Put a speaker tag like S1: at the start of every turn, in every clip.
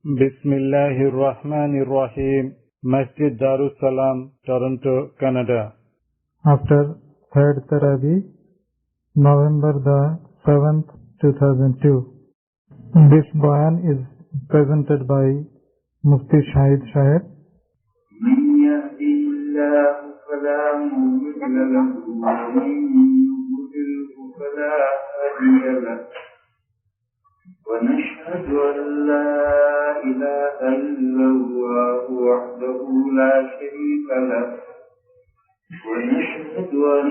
S1: بسم الله الرحمن الرحيم. Masjid Darussalam, Toronto, Canada. After third Tarabi, November the 7th, 2002. This bayan is presented by Mufti Shahid Shahid.
S2: من يهده الله فلا مضل له ومن يضلله فلا هادي له ونشهد أن لا إله إلا الله وحده لا شريك له ونشهد أن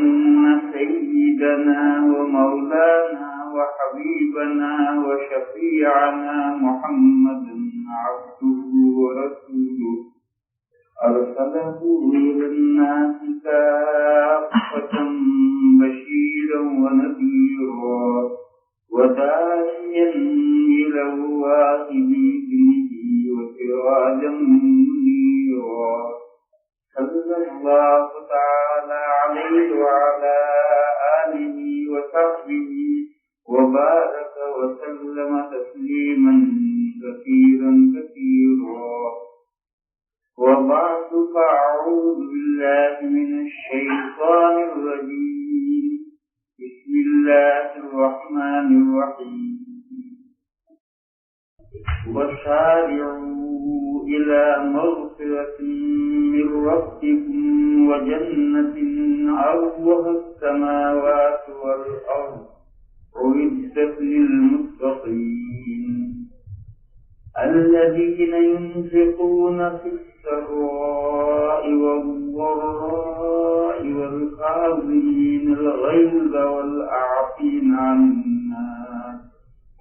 S2: سيدنا ومولانا وحبيبنا وشفيعنا محمدا عبده ورسوله أرسله إلى الناس كافة بشيرا ونذيرا وداعيا إلى الله بإذنه وسراجا منيرا صلى الله تعالى عليه وعلى آله وصحبه وبارك وسلم تسليما كثيرا كثيرا وبعد فأعوذ بالله من الشيطان الرجيم بسم الله الرحمن الرحيم وسارعوا إلى مغفرة من ربكم وجنة عرضها السماوات والأرض أعدت للمتقين الذين ينفقون في السراء والضراء والكاظمين الغيظ والعافين عن الناس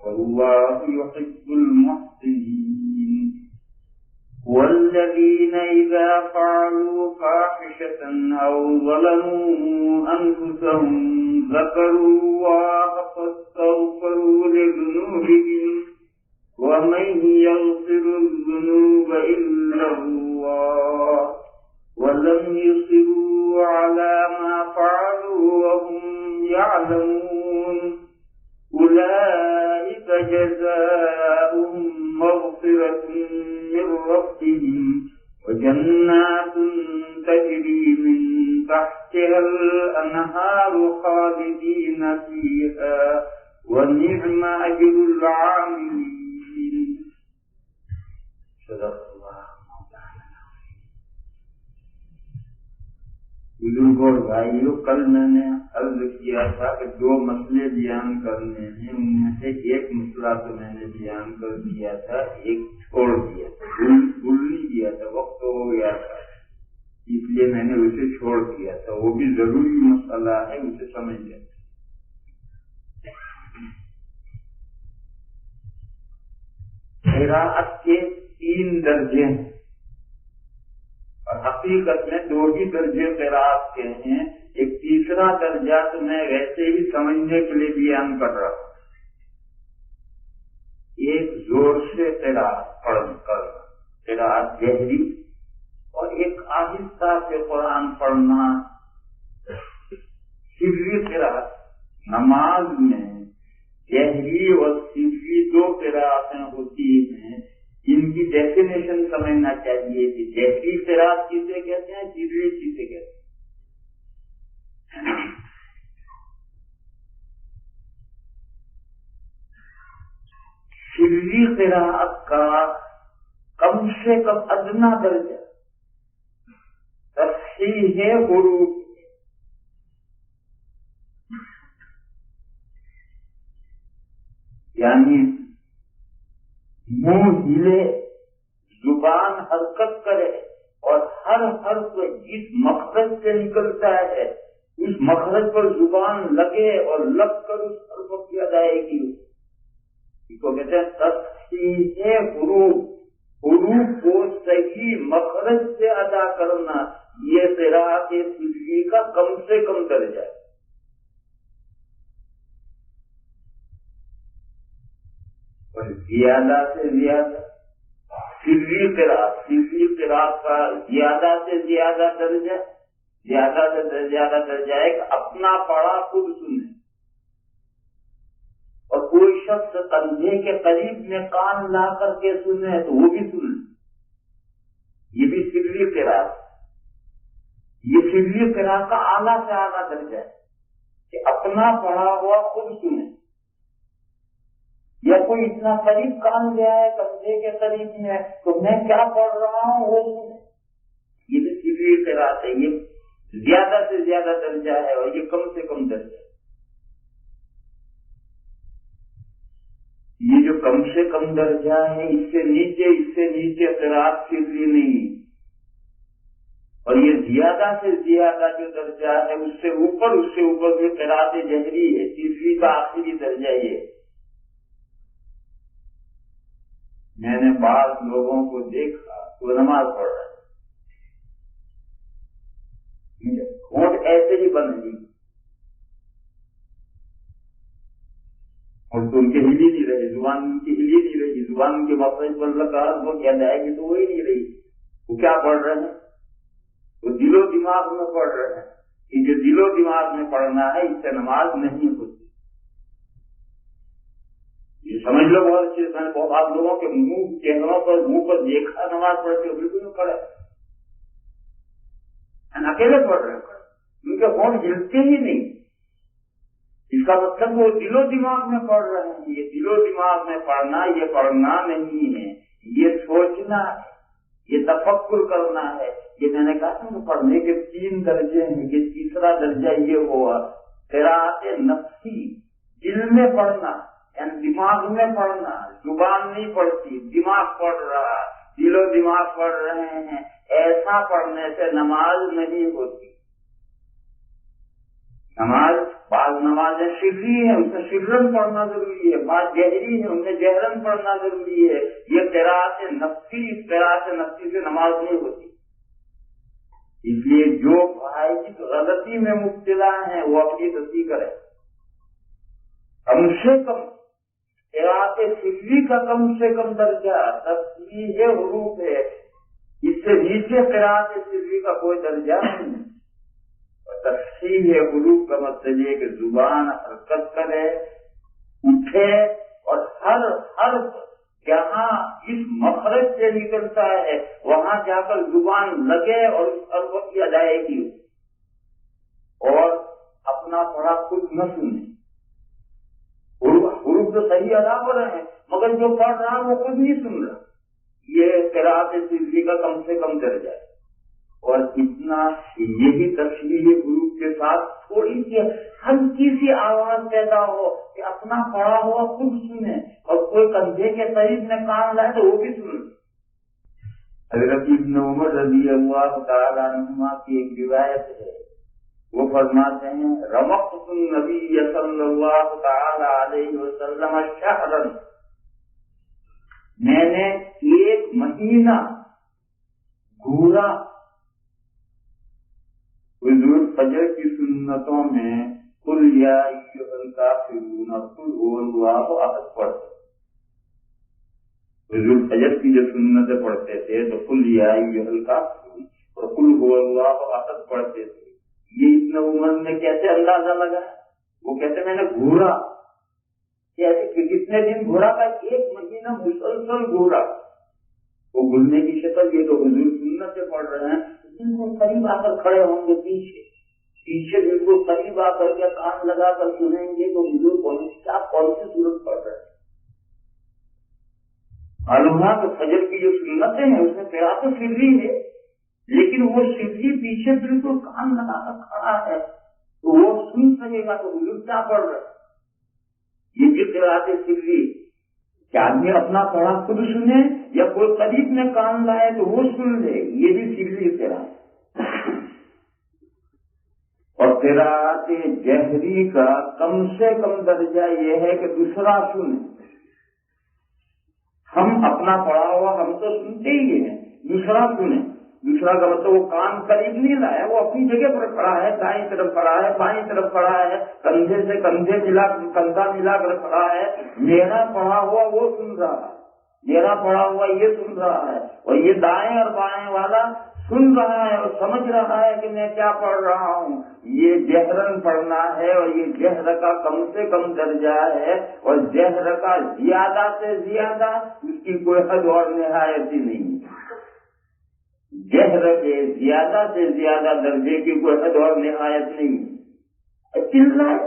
S2: والله يحب المحسنين والذين إذا فعلوا فاحشة أو ظلموا أنفسهم ذكروا الله فاستغفروا لذنوبهم ومن يغفر الذنوب إلا الله ولم يصروا على ما فعلوا وهم يعلمون أولئك جزاؤهم مغفرة من ربهم وجنات تجري من تحتها الأنهار خالدين فيها ونعم أجر العاملين. بزرگوں اور بھائیوں، کل میں نے عرض کیا تھا کہ دو مسئلے بیان کرنے ہیں، ان میں سے ایک مسئلہ تو میں نے بیان کر دیا تھا، ایک چھوڑ دیا تھا، بھول نہیں دیا تھا، وقت ہو گیا تھا اس لیے میں نے اسے چھوڑ دیا تھا، وہ بھی ضروری مسئلہ ہے، اسے سمجھ لیں۔ قراءت کے 3 درجے ہیں اور حقیقت میں 2 ہی درجے قراءت کے ہیں، ایک تیسرا درجہ تو میں ویسے ہی سمجھنے کے لیے بیان کر رہا ہوں۔ ایک زور سے قراءت قراءت جہری، اور ایک آہستہ سے قرآن پڑھنا سری قراءت۔ نماز میں جہری اور سری 2 قراءتیں ہوتی ہیں، ان کی ڈیفینیشن سمجھنا چاہیے کہ جہری قراءت کسے کہتے ہیں، سری کسے کہتے ہیں۔ سری قراءت کا کم سے کم ادنا درجہ تصحیح حروف، یعنی منہ ہلے، زبان حرکت کرے اور ہر حرف جس مخرج سے نکلتا ہے اس مخرج پر زبان لگے اور لگ کر اس حرف کی ادائیگی، اس کو کہتے ہیں تصحیح حروف۔ حروف کو صحیح مخرج سے ادا کرنا، یہ قراءت سری کا کم سے کم درجہ ہے۔ اور زیادہ سے زیادہ سری قراءت کا زیادہ سے زیادہ درجہ ہے کہ اپنا پڑھا خود سنیں اور کوئی شخص کندھے کے قریب میں کان لا کر کے سنے تو وہ بھی سن، یہ بھی سری قراءت، یہ سری قراءت کا اعلیٰ سے اعلیٰ درجہ ہے کہ اپنا پڑھا ہوا خود سنے، یا کوئی اتنا قریب کان لے آئے کندھے کے قریب میں تو میں کیا پڑھ رہا ہوں وہ سنے، یہ بھی سری قراءت ہے، یہ زیادہ سے زیادہ درجہ ہے اور یہ کم سے کم درجہ ہے۔ یہ جو کم سے کم درجہ ہے اس سے نیچے قراءت سری نہیں، اور یہ زیادہ سے زیادہ جو درجہ ہے اس سے اوپر جو قراءت جہری ہے، تیسری کا آخری درجہ یہ۔ میں نے بعض لوگوں کو دیکھا وہ نماز پڑھ رہے ہیں، ہونٹ ایسے ہی بند لی اور تو ان کے ہلی نہیں رہی، زبان ان کی ہلی نہیں رہی، زبان ان کے مخرج پر لگا وہ کیا جائے گی تو وہی نہیں رہی، وہ کیا پڑھ رہے ہیں؟ وہ دل و دماغ میں پڑھ رہے ہیں۔ یہ جو دل و دماغ میں پڑھنا ہے اس سے نماز نہیں ہوتی، یہ سمجھ لو بہت اچھے، میں نے بہت لوگوں کے چہروں پر منہ پر دیکھا نماز پڑھتے ہوئے بالکل پڑھے، اکیلے پڑھ رہے ہیں، ان کے ہونٹ ہلتے ہی نہیں، اس کا مطلب وہ دل و دماغ میں پڑھ رہے ہیں۔ یہ دل و دماغ میں پڑھنا یہ پڑھنا نہیں ہے، یہ سوچنا ہے، یہ تفکر کرنا ہے۔ یہ میں نے کہا کہ پڑھنے کے 3 درجے ہیں، یہ تیسرا درجہ یہ ہوا قراءت نفسی، دل میں پڑھنا یعنی دماغ میں پڑھنا، زبان نہیں پڑھتی، دماغ پڑھ رہا، دل و دماغ پڑھ رہے ہیں، ایسا پڑھنے سے نماز نہیں ہوتی۔ نماز بعض نمازیں سری ہیں، اس میں سرن پڑھنا ضروری ہے، بعض جہری ہیں، ان میں جہرن پڑھنا ضروری ہے۔ یہ قراءت نفسی، اس قراءت نفسی سے نماز نہیں ہوتی۔ اس لیے جو بھائی جس غلطی میں مبتلا ہیں وہ اپنی تصحیح کرے، کم سے کم قراءت سری کا کم سے کم درجہ تصحیح حروف ہے، اس سے نیچے قراءت سری کا کوئی درجہ نہیں ہے۔ تصحیح حروف کا مطلب یہ کہ زبان حرکت کرے، اٹھے اور ہر حرف جہاں اس مخرج سے نکلتا ہے وہاں جا کر زبان لگے اور اس حرف کی ادائیگی ہو، اور اپنا پڑھا خود نہ سنے۔ حروف تو صحیح ادا ہو رہے ہیں مگر جو پڑھ رہا وہ خود نہیں سن رہا، یہ قراءت سری کا کم سے کم درجہ ہے۔ اور اتنا یہی تصحیح حروف کے ساتھ تھوڑی سی ہلکی سی آواز پیدا ہو کہ اپنا پڑھا ہوا خود سنے، اور کوئی کندھے کے قریب میں کان لائے تو وہ بھی سنے۔ حضرت ابن عمر رضی اللہ تعالیٰ عنہما کی ایک روایت ہے، وہ فرماتے ہیں رمقت النبی صلی اللہ تعالی علیہ وسلم شہرا، میں نے 1 مہینہ گھورا حضور فجر کی سنتوں میں قل یا ایھا الکافرون قل هو اللہ احد پڑھتے، حضور فجر کی جو سنتیں پڑھتے تھے تو قل یا ایھا الکافرون اور قل هو اللہ احد پڑھتے تھے۔ یہ ابن عمر میں کیسے اندازہ لگا؟ وہ کہتے میں نے گھورا، کیسے کتنے دن گھورا کا؟ 1 مہینہ مسلسل گھورا۔ وہ گھرنے کی شکل یہ تو حضور سنت سے پڑھ رہے ہیں، بالکل قریب آ کر کھڑے ہوں گے، پیچھے بالکل قریب آ کر کے کان لگا کر سنیں گے تو حضور کون سی صورت پڑھ رہے ہیں۔ معلوم ہوا کہ فجر کی جو سنتیں ہیں اس میں قراءت سری ہے، لیکن وہ سری پیچھے بالکل کان لگا کر کھڑا ہے تو وہ سن سکے گا تو حضور کیا پڑھ رہے ہیں؟ یہ بھی قراءت سری، کہ آدمی اپنا پڑھا خود سنے یا کوئی قریب میں کان لائے تو وہ سن لے، یہ بھی سری قراءت۔ اور قراءت جہری کا کم سے کم درجہ یہ ہے کہ دوسرا سنے۔ ہم اپنا پڑھا ہوا ہم تو سنتے ہی ہیں، دوسرا سنے، دوسرا کا مطلب وہ کان قریب نہیں لایا، وہ اپنی جگہ پر کھڑا ہے، دائیں طرف کھڑا ہے، بائیں طرف کھڑا ہے، کندھے سے کندھے کندھا ملا کر کھڑا ہے، میرا پڑھا ہوا وہ سن رہا ہے، میرا پڑھا ہوا یہ سن رہا ہے، اور یہ دائیں اور بائیں والا سن رہا ہے اور سمجھ رہا ہے کہ میں کیا پڑھ رہا ہوں، یہ جہرن پڑھنا ہے، اور یہ جہر کا کم سے کم درجہ ہے، اور جہر کا زیادہ سے زیادہ اس کی کوئی حد اور نہایت ہی نہیں، جہر کے زیادہ سے زیادہ درجے کی کوئی حد اور نہایت نہیں، چلائے۔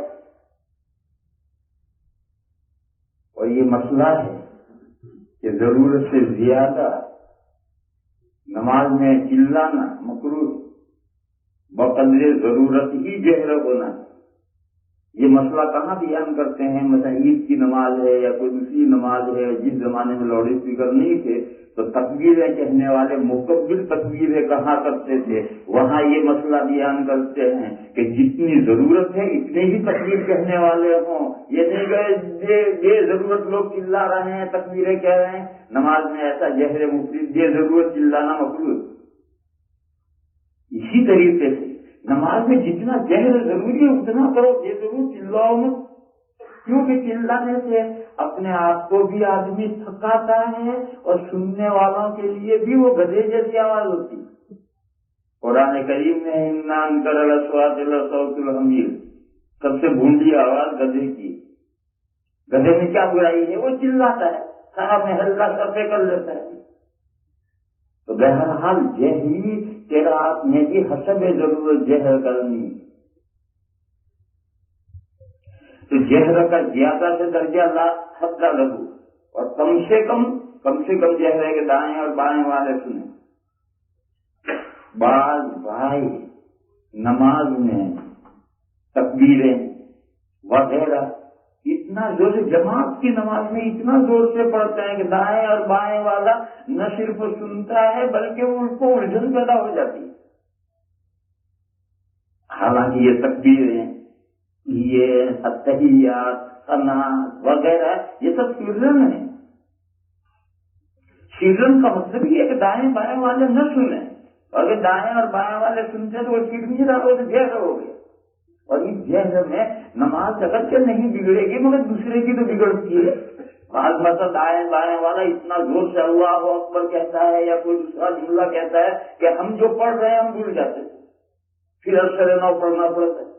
S2: اور یہ مسئلہ ہے کہ ضرورت سے زیادہ نماز میں چلانا مکروہ، بقدر ضرورت ہی جہر ہونا۔ یہ مسئلہ کہاں بیان کرتے ہیں؟ مثلا عید کی نماز ہے یا کوئی دوسری نماز ہے، جس زمانے میں لاؤڈ اسپیکر نہیں تھے تو تکبیریں کہنے والے مکبر تکبیریں کہا کرتے تھے، وہاں یہ مسئلہ بیان کرتے ہیں کہ جتنی ضرورت ہے اتنے ہی تکبیر کہنے والے ہوں، یہ نہیں کہ بے ضرورت لوگ چلا رہے ہیں تکبیریں کہہ رہے ہیں، نماز میں ایسا جہر مفید بے ضرورت چلانا مکروہ۔ اسی طریقے سے نماز میں جتنا جہر ضروری ہے اتنا کرو، بے ضرور چلاؤ مت، کیونکہ چلانے سے اپنے آپ کو بھی آدمی تھکاتا ہے اور سننے والوں کے لیے بھی وہ گدھے جیسی آواز ہوتی ہے۔ قرآن کریم میں اِنَّا أَنكَرَ الْأَصْوَاتِ لَصَوْتُ الْحَمِيرِ، سب سے بھونڈی آواز گدھے کی۔ گدھے میں کیا برائی ہے؟ وہ چلاتا ہے، سارا محل کا سفے کر لیتا ہے۔ تو بہرحال جہری قرأت میں بھی حسب ضرورت جہر کرنی، تو جہر کا زیادہ سے درجہ لا حد لگو، اور کم سے کم جہر ہے کہ دائیں اور بائیں والے سنیں۔ بعض بھائی نماز میں تکبیریں وغیرہ اتنا زور سے، جماعت کی نماز میں اتنا زور سے پڑھتے ہیں کہ دائیں اور بائیں والا نہ صرف سنتا ہے بلکہ ان کو الجھن پیدا ہو جاتی ہے۔ حالانکہ یہ تکبیریں، یہ التحیات، ثنا وغیرہ یہ سب سرن ہے۔ سرن کا مطلب یہ ہے کہ دائیں بائیں والے نہ سنیں، اور اگر دائیں اور بائیں والے سنتے تو وہ سر نہیں رہا، وہ جہر ہو گیا۔ اور اس جہر میں نماز اگرچہ نہیں بگڑے گی مگر دوسرے کی تو بگڑتی ہے۔ بعض مثلا دائیں بائیں والا اتنا زور سے اللہ اکبر کہتا ہے یا کوئی دوسرا جملہ کہتا ہے کہ ہم جو پڑھ رہے ہیں ہم بھول جاتے ہیں، پھر اثر نو پڑھنا پڑتا ہے۔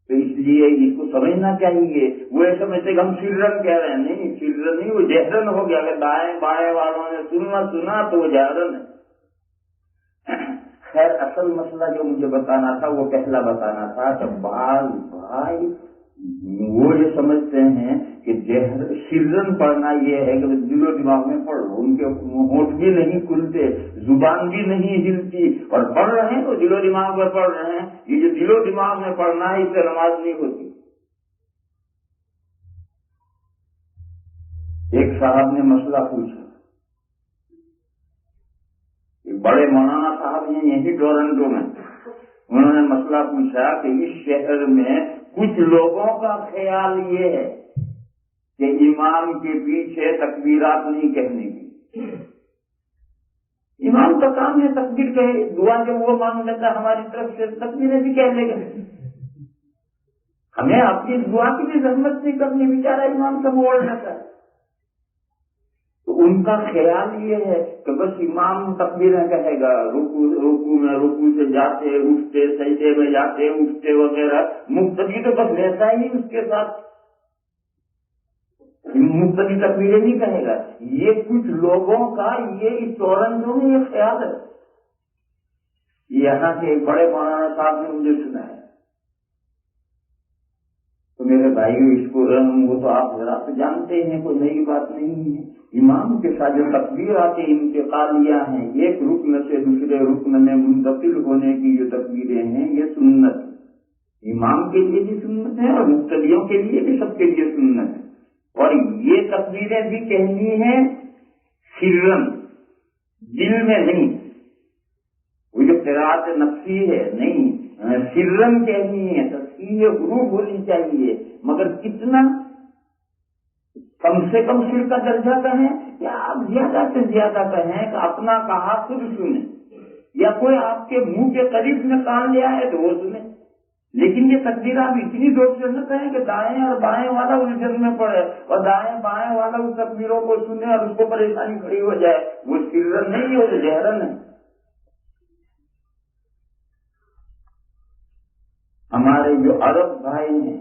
S2: تو اس لیے اس کو سمجھنا چاہیے، وہ یہ سمجھتے کہ ہم سرن کہہ رہے ہیں، نہیں سرن نہیں، وہ جہرن ہو گیا۔ اگر دائیں بائیں والوں نے سنا تو وہ جہرن ہے۔ خیر اصل مسئلہ جو مجھے بتانا تھا وہ پہلا بتانا تھا کہ بعض بھائی وہ یہ سمجھتے ہیں کہ جہر سرن پڑھنا یہ ہے کہ دل و دماغ میں پڑھ لو، ان کے ہونٹ بھی نہیں کھلتے، زبان بھی نہیں ہلتی، اور پڑھ رہے ہیں تو دل و دماغ میں پڑھ رہے ہیں۔ یہ جو دل و دماغ میں پڑھنا ہے اس سے نماز نہیں ہوتی۔ ایک صاحب نے مسئلہ پوچھا، بڑے مولانا صاحب ہیں یہی ٹورنٹو میں، انہوں نے مسئلہ پوچھا کہ اس شہر میں کچھ لوگوں کا خیال یہ ہے کہ امام کے پیچھے تکبیرات نہیں کہنے کی۔ امام کا کام ہے تکبیر کہے، دعا جب وہ مانگ لیتا ہے ہماری طرف سے تکبیریں بھی کہہ لے گا، ہمیں اپنی دعا کی بھی زحمت نہیں کرنی، بیچارہ امام کا موڑ لیتا ہے۔ تو ان کا خیال یہ ہے کہ بس امام تکبیریں کہے گا، رکوع سے جاتے اٹھتے، سجدے میں جاتے اٹھتے وغیرہ، مقتدی تو بس ویسا ہی اس کے ساتھ مقتدی تکبیریں نہیں کہے گا۔ یہ کچھ لوگوں کا یہ اس ٹورنٹو میں یہ خیال ہے۔ یہاں کے ایک بڑے مولانا صاحب نے مجھے سنا ہے، تو میرے بھائیو اس کو وہ تو آپ ذرا تو جانتے ہیں، کوئی نئی بات نہیں ہے۔ امام کے ساتھ جو تکبیرات انتقالیہ ہیں، ایک رکن سے دوسرے رکن میں منتقل ہونے کی جو تکبیریں ہیں یہ سنت ہے، امام کے لیے بھی سنت ہے اور مقتدیوں کے لیے بھی، سب کے لیے سنت ہے۔ اور یہ تکبیریں بھی کہنی ہیں سرن، دل میں نہیں، وہ جو قرأت نفسی ہے نہیں، سرن کہنی ہے، تصحیح حروف ہونی چاہیے، مگر کتنا؟ کم سے کم سر کا درجہ کہیں یا آپ زیادہ سے زیادہ کہیں کہ اپنا کہا خود سنیں، یا کوئی آپ کے منہ کے قریب میں کان لیا ہے تو وہ سنیں، لیکن یہ تکبیر آپ اتنی زور سے نہ کہیں کہ دائیں اور بائیں والا الجھن میں پڑے اور دائیں بائیں والا اس تکبیروں کو سنے اور اس کو پریشانی کھڑی ہو جائے، وہ سرن نہیں، وہ جہرن ہے۔ ہمارے جو عرب بھائی ہیں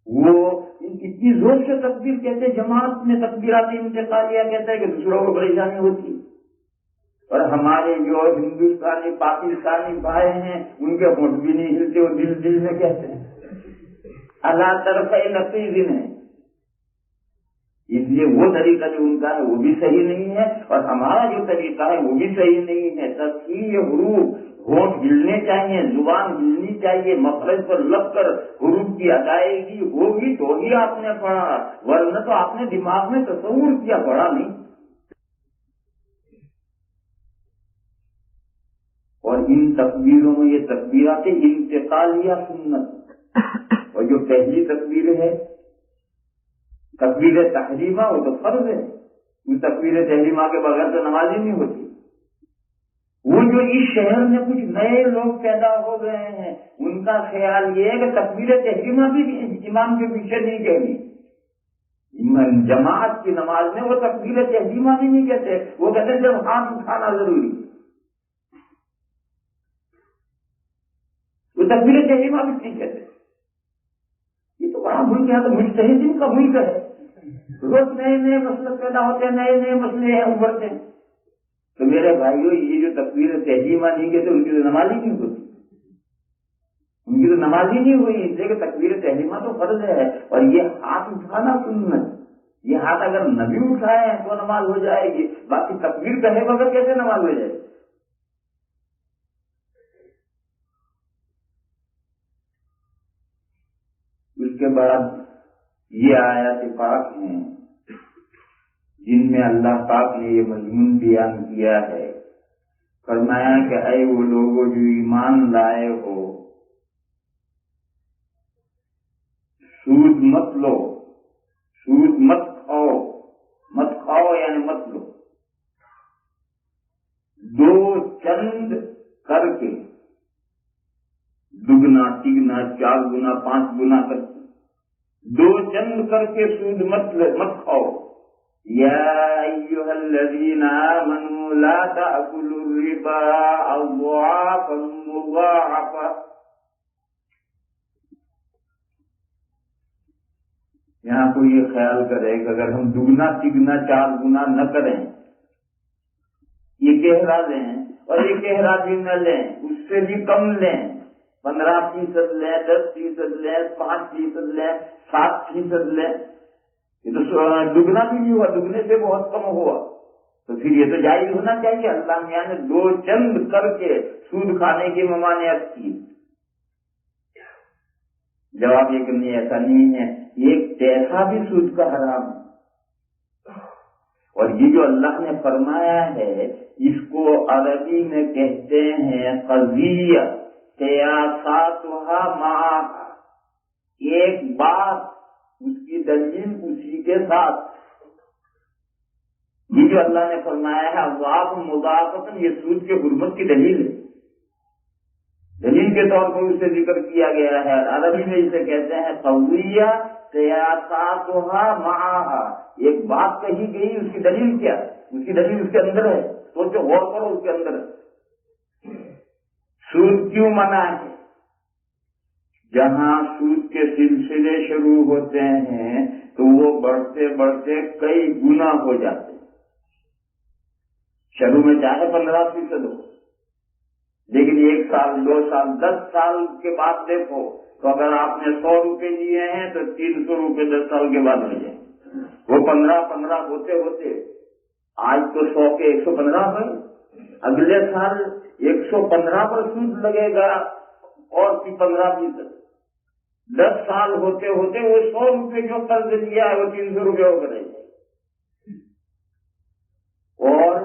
S2: وہ اتنی زور سے تکبیر کہتے، جماعت میں تکبیرات انتقالیہ کہتا ہے کہ دوسروں کو پریشانی ہوتی، اور ہمارے جو ہندوستانی پاکستانی بھائی ہیں ان کے ہونٹ بھی نہیں ہلتے، وہ دل دل میں کہتے ہیں اللہ طرف نقیز ہے، اس لیے وہ طریقہ جو ان کا ہے وہ بھی صحیح نہیں ہے، اور ہمارا جو طریقہ ہے وہ بھی صحیح نہیں ہے۔ تصحیح حروف، ہونٹ ہلنے چاہیے، زبان ہلنی چاہیے، مخرج پر لگ کر حروف کی ادائیگی ہوگی تو ہی آپ نے پڑھا، ورنہ تو آپ نے دماغ میں تصور کیا، پڑھا نہیں۔ اور ان تکبیروں میں یہ تکبیرات انتقالیہ سنت، اور جو پہلی تکبیر ہے تکبیر تحریمہ وہ تو فرض ہے، اس تکبیر تحریمہ کے بغیر تو نماز ہی نہیں ہوتی۔ وہ جو اس شہر میں کچھ نئے لوگ پیدا ہو گئے ہیں ان کا خیال یہ ہے کہ تکبیر تحریمہ بھی امام کے پیچھے نہیں کہنی، جماعت کی نماز میں وہ تکبیر تحریمہ بھی نہیں کہتے، وہ کہتے ہیں جب ہاتھ اٹھانا ضروری، وہ تکبیر تحریمہ بھی نہیں کہتے۔ یہ تو بڑا ملک ہے، تو مجتہدین کا ملک ہے، روز نئے نئے مسئلے پیدا ہوتے ہیں، نئے نئے مسئلے ابھرتے ہیں۔ تو میرے بھائیوں یہ جو تکبیر تحریمہ نہیں کہتے ان کی تو نماز ہی نہیں ہوتی، ان کی تو نماز ہی نہیں ہوئی، اس لیے کہ تکبیر تحریمہ تو فرض ہے، اور یہ ہاتھ اٹھانا سنت، یہ ہاتھ اگر نبی اٹھائے ہیں تو نماز ہو جائے گی، باقی تکبیر کہے بغیر کیسے نماز ہو جائے گی؟ اس کے بعد یہ آیات پاک ہیں جن میں اللہ پاک نے یہ مضمون بیان کیا ہے، فرمایا کہ اے وہ لوگوں جو ایمان لائے ہو، سود مت لو، سود مت کھاؤ، مت کھاؤ یعنی مت لو، دو چند کر کے، دگنا تگنا 4 گنا 5 گنا کر کے، دو چند کر کے سود مت کھاؤ۔ یا ایھا الذین آمنوا لا تأکلوا الربا اضعافا مضاعفا، یہاں کوئی یہ خیال کرے کہ اگر ہم دگنا تگنا 4 گنا نہ کریں، یہ کہرا لیں اور یہ کہرا بھی نہ لیں، اس سے بھی کم لیں، 15% لیں، 10% لیں، 5% لیں، 7% لیں، یہ تو دگنا بھی نہیں ہوا، دگنے سے بہت کم ہوا، تو پھر یہ تو جائز ہونا چاہیے۔ اللہ میاں نے دو چند کر کے سود کھانے کی ممانعت کی۔ جواب یہ کہ نہیں، ایسا نہیں ہے، ایک پیسہ بھی سود کا حرام ہے، اور یہ جو اللہ نے فرمایا ہے اس کو عربی میں کہتے ہیں قضیہ قیاساتھا معہا، ایک بات اس کی دلیل اسی کے ساتھ۔ یہ جو اللہ نے فرمایا ہے اضعاف مضاعفۃ، یہ سود کے حرمت کی دلیل ہے، دلیل کے طور پر اسے ذکر کیا گیا ہے۔ عربی میں اسے کہتے ہیں قضیہ قیاساتھا معہا، ایک بات کہی گئی اس کی دلیل کیا، اس کی دلیل اس کے اندر ہے، سوچو غور کرو اس کے اندر ہے۔ سود کیوں منع ہے؟ جہاں سود کے سلسلے شروع ہوتے ہیں تو وہ بڑھتے بڑھتے کئی گنا ہو جاتے ہیں۔ شروع میں چاہے 15% ہو، لیکن 1 سال 2 سال 10 سال کے بعد دیکھو تو اگر آپ نے 100 روپے لیے ہیں تو 300 روپے 10 سال کے بعد ہو جائیں، وہ 15 ہوتے ہوتے آج تو 100 کے 115 ہوئے، اگلے سال 115 پر سود لگے گا اور پھر 15%، 10 سال ہوتے ہوتے وہ 100 روپے جو قرض لیا ہے وہ 300 روپے ہو گئے۔ اور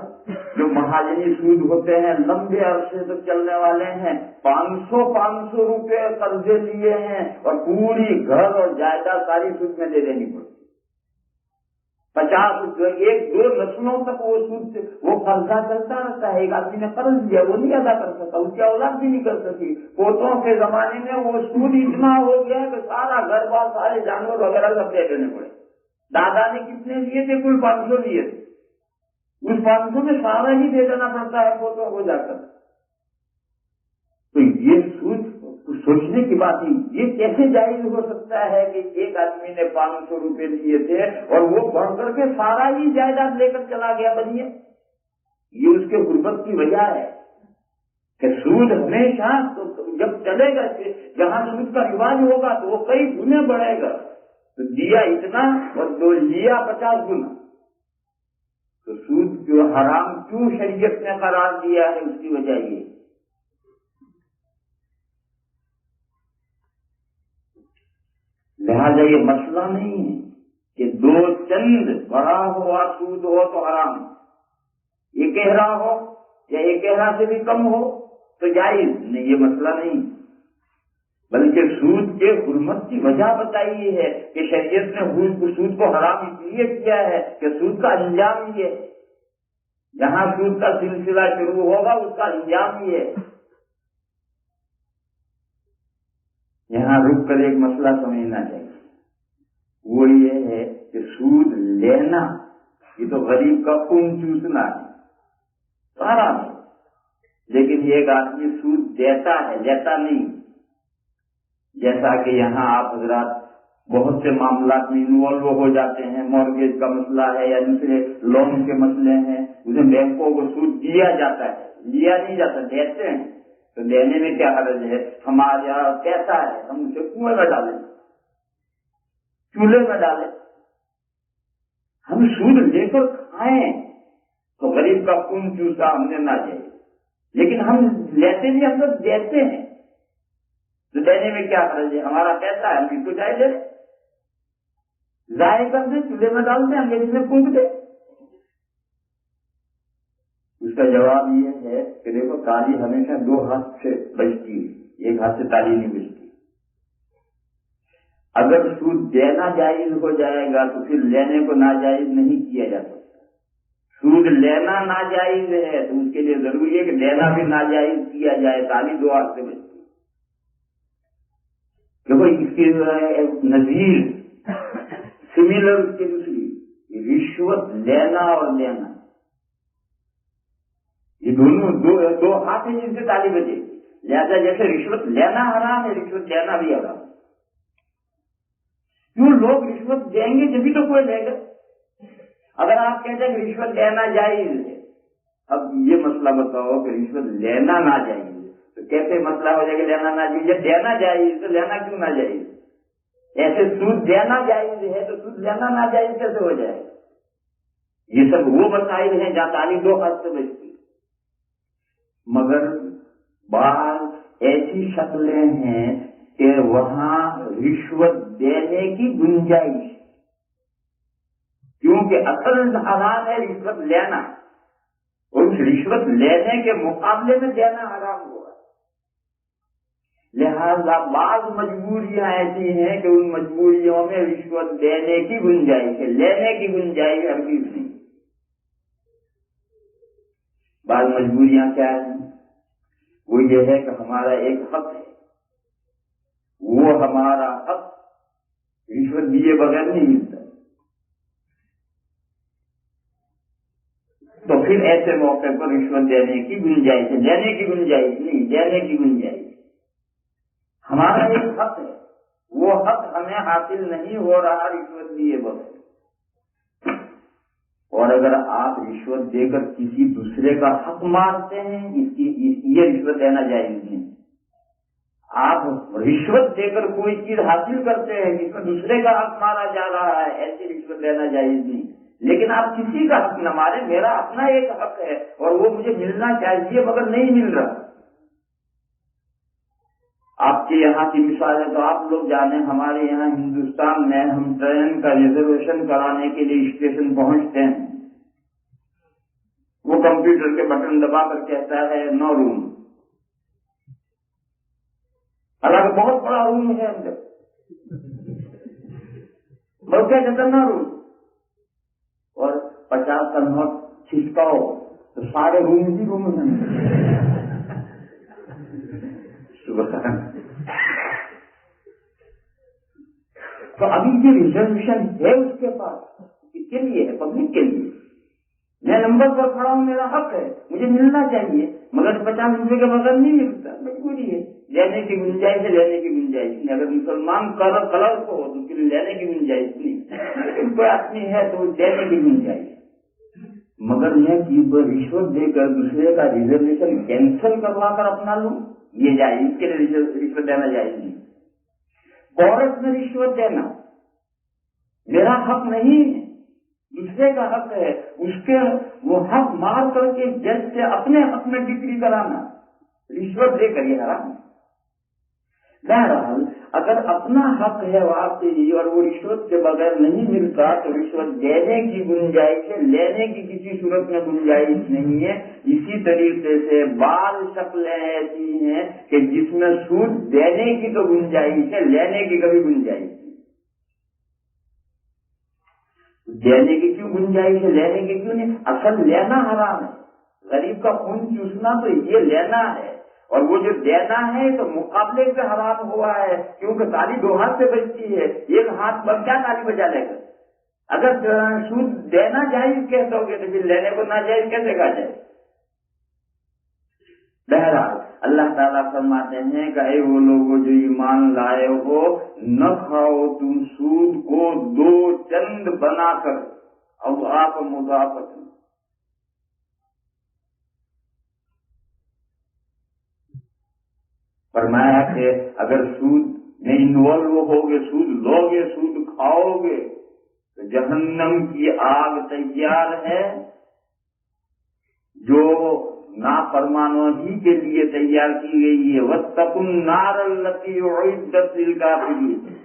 S2: جو مہاجنی سود ہوتے ہیں لمبے عرصے تک چلنے والے ہیں، 500 روپے قرضے لیے ہیں اور پوری گھر اور جائیداد ساری سود میں دے دینی پڑتی، 50 1 2 نسلوں تک وہ سود سے وہ قرضہ چلتا رہتا ہے۔ ایک آدمی نے قرض لیا وہ نہیں ادا کر سکتا، اس کی اولاد بھی نہیں کر سکی، پوتوں کے زمانے میں وہ سود اتنا ہو گیا کہ سارا گھر بار سارے جانور وغیرہ سب دے دینے پڑے۔ دادا نے کتنے لیے تھے؟ کل 500 لیے تھے، اس 500 میں سارا ہی دے دینا پڑتا ہے پوتوں کو جا کر۔ تو یہ سود سوچنے کی بات ہے، یہ کیسے جائز ہو سکتا ہے کہ ایک آدمی نے 500 روپے دیے تھے اور وہ بڑھ کر کے سارا ہی جائیداد لے کر چلا گیا بنیے؟ یہ اس کے غربت کی وجہ ہے کہ سود ہمیشہ جب چلے گا، جہاں سود کا رواج ہوگا تو وہ کئی گنے بڑھے گا، تو دیا اتنا اور جو لیا 50 گنا۔ تو سود جو حرام کیوں شریعت نے قرار دیا ہے، اس کی وجہ یہ۔ لہٰذا یہ مسئلہ نہیں ہے کہ دو چند بڑا ہو اور سود ہو تو حرام، یہ کہہ رہا ہو یا یہ کہہ رہا سے بھی کم ہو تو جائز نہیں، یہ مسئلہ نہیں، بلکہ سود کے حرمت کی وجہ بتائی ہے کہ شریعت نے سود کو حرام اس لیے کیا ہے کہ سود کا انجام یہ ہے، جہاں سود کا سلسلہ شروع ہوگا اس کا انجام یہ ہے۔ یہاں رک کر ایک مسئلہ سمجھنا چاہیے، وہ یہ ہے کہ سود لینا یہ تو غریب کا خون چوسنا ہے، سارا ہے، لیکن ایک آدمی سود دیتا ہے، لیتا نہیں۔ جیسا کہ یہاں آپ حضرات بہت سے معاملات میں انوالو ہو جاتے ہیں، مورگیج کا مسئلہ ہے یا دوسرے لون کے مسئلے ہیں، اسے بینکوں کو سود دیا جاتا ہے، لیا نہیں جاتا، دیتے ہیں۔ تو دینے میں کیا حرج ہے؟ ہمارے یہاں کیسا ہے، ہم اسے کنویں میں ڈالیں، چولہے میں ڈالیں، ہم سود لے کر کھائیں تو غریب کا خون چوسا ہم نے نہ چاہیے، لیکن ہم لیتے بھی ہم لوگ دیتے ہیں، تو دینے میں کیا حرج ہے؟ ہمارا پیسہ ہے، ہم اس کو چاہے دے، ضائع کر دیں، چولہے میں ڈال دیں، انگریزی میں پھونک دیں۔ اس کا جواب یہ ہے کہ دیکھو تالی ہمیشہ دو ہاتھ سے بجتی ہے، ایک ہاتھ سے تالی نہیں بجتی۔ اگر سود دینا جائز ہو جائے گا تو پھر لینے کو ناجائز نہیں کیا جا سکتا۔ سود لینا ناجائز ہے تو اس کے لیے ضروری ہے کہ دینا بھی ناجائز کیا جائے، تالی دو ہاتھ سے بجتی ہے۔ دیکھو اس کی نظیر سملر اس کی دوسری رشوت لینا اور لینا، یہ دونوں دو ہاتھ ہیں جن سے تالی بجے، لہذا جیسے رشوت لینا حرام ہے، رشوت دینا بھی حرام ہے۔ کیوں لوگ رشوت دیں گے جبھی تو کوئی لے گا۔ اگر آپ کہتے ہیں کہ رشوت لینا جائز ہے، اب یہ مسئلہ بتاؤ کہ رشوت لینا نہ جائز ہے، تو کیسے مسئلہ ہو جائے گا لینا نہ جائز؟ جب دینا جائز تو لینا کیوں نہ جائز؟ ایسے سود دینا جائز ہے تو سود لینا نہ جائز کیسے ہو جائے؟ یہ سب وہ مسائل ہیں جہاں تالی دو ہاتھ سے بجتی، مگر بعض ایسی شکلیں ہیں کہ وہاں رشوت دینے کی گنجائش، کیونکہ اصل حرام ہے رشوت لینا، اور اس رشوت لینے کے مقابلے میں دینا حرام ہوا، لہذا بعض مجبوریاں ایسی ہیں کہ ان مجبوریوں میں رشوت دینے کی گنجائش ہے، لینے کی گنجائش ہرگز نہیں۔ بعض مجبوریاں کیا ہیں؟ وہ یہ ہے کہ ہمارا ایک حق ہے، وہ ہمارا حق رشوت دیے بغیر نہیں ملتا، تو پھر ایسے موقع پر رشوت دینے کی گنجائش ہے، لینے کی گنجائش نہیں، دینے کی گنجائش۔ ہمارا ایک حق ہے، وہ حق ہمیں حاصل نہیں ہو رہا رشوت دیے بغیر، اور اگر آپ رشوت دے کر کسی دوسرے کا حق مارتے ہیں، یہ رشوت دینا جائز نہیں۔ آپ رشوت دے کر کوئی چیز حاصل کرتے ہیں جس میں دوسرے کا حق مارا جا رہا ہے، ایسی رشوت دینا جائز نہیں، لیکن آپ کسی کا حق نہ مارے، میرا اپنا ایک حق ہے اور وہ مجھے ملنا چاہیے مگر نہیں مل رہا۔ آپ کے یہاں کی مثال ہے تو آپ لوگ جانیں، ہمارے یہاں ہندوستان میں ہم ٹرین کا ریزرویشن کرانے کے لیے اسٹیشن پہنچتے ہیں، وہ کمپیوٹر کے بٹن دبا کر کہتا ہے نو روم، حالانکہ بہت بڑا روم ہے اندر، بس کیا کہتا ہے نو روم، اور 50 کا نوٹ چھٹکاؤ تو سارے روم ہی روم ہیں۔ تو ابھی جو ریزرویشن ہے اس کے پاس کس کے لیے ہے؟ پبلک کے لیے، میں نمبر پر کھڑا ہوں، میرا حق ہے، مجھے ملنا چاہیے، مگر 50 روپے کے بغیر نہیں ملتا، مجبوری ہے، لینے کی گنجائش ہے، لینے کی گنجائش نہیں۔ اگر مسلمان کلر کو ہو تو پھر لینے کی گنجائش نہیں، لیکن کوئی آدمی ہے تو لینے کی گنجائش۔ مگر میں رشوت دے کر دوسرے کا ریزرویشن کینسل کروا کر اپنا لوں، یہ جائز، اس کے لیے رشوت دینا جائز نہیں۔ عورت میں رشوت دینا میرا حق نہیں ہے، دوسرے کا حق ہے، اس کے وہ حق مار کر کے جج سے اپنے حق میں ڈگری کرانا رشوت دے کر یہ حرام ہے۔ بہرحال اگر اپنا حق ہے واقعی اور وہ رشوت کے بغیر نہیں ملتا تو رشوت دینے کی گنجائش ہے، لینے کی کسی صورت میں گنجائش نہیں ہے۔ اسی طریقے سے بعض شکلیں ایسی ہیں کہ جس میں سود دینے کی تو گنجائش ہے، لینے کی کبھی گنجائش نہیں۔ دینے کی کیوں گنجائش ہے، لینے کی کیوں نہیں؟ اصل لینا حرام ہے، غریب کا خون چوسنا تو یہ لینا ہے، اور وہ جو دینا ہے تو مقابلے سے حرام ہوا ہے، کیونکہ تالی 2 ہاتھ سے بجتی ہے، ایک ہاتھ پر کیا تالی بجا لے گا؟ اگر سود دینا جائز کہہ دو گے تو پھر لینے کو ناجائز کیسے کہا جائے؟ بہرحال اللہ تعالیٰ فرماتے ہیں کہ اے وہ لوگوں جو ایمان لائے ہو، نہ کھاؤ تم سود کو 2 چند بنا کر، اور آپ مضاعفت۔ فرمایا کہ اگر سود میں انوالو ہوگے، سود لوگے، سود کھاؤ گے تو جہنم کی آگ تیار ہے جو نافرمانوں ہی کے لیے تیار کی گئی ہے۔ وَاتَّقُوا النَّارَ الَّتِي أُعِدَّتْ لِلْكَافِرِينَ۔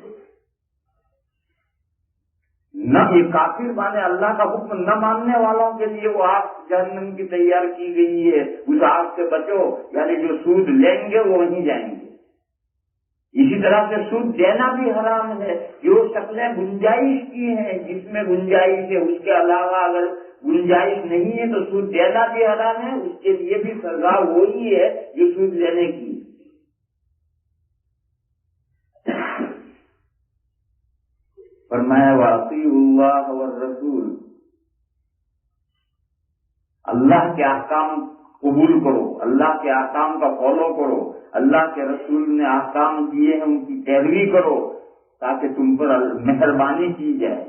S2: نہ یہ کافر مانے اللہ کا حکم نہ ماننے والوں کے لیے وہ آگ جہنم کی تیار کی گئی ہے، اس آگ سے بچو، یعنی جو سود لیں گے وہ وہیں جائیں گے۔ اسی طرح سے سود دینا بھی حرام ہے، جو شکلیں گنجائش کی ہیں جس میں گنجائش ہے، اس کے علاوہ اگر گنجائش نہیں ہے تو سود دینا بھی حرام ہے، اس کے لیے بھی سزا وہی ہے جو سود لینے کی۔ فرمایا وَأَطِیعُوا اللَّهَ وَالرَّسُولَ، اللہ کے احکام قبول کرو، اللہ کے احکام کا فالو کرو، اللہ کے رسول نے احکام دیے ہیں ان کی پیروی کرو تاکہ تم پر مہربانی کی جائے۔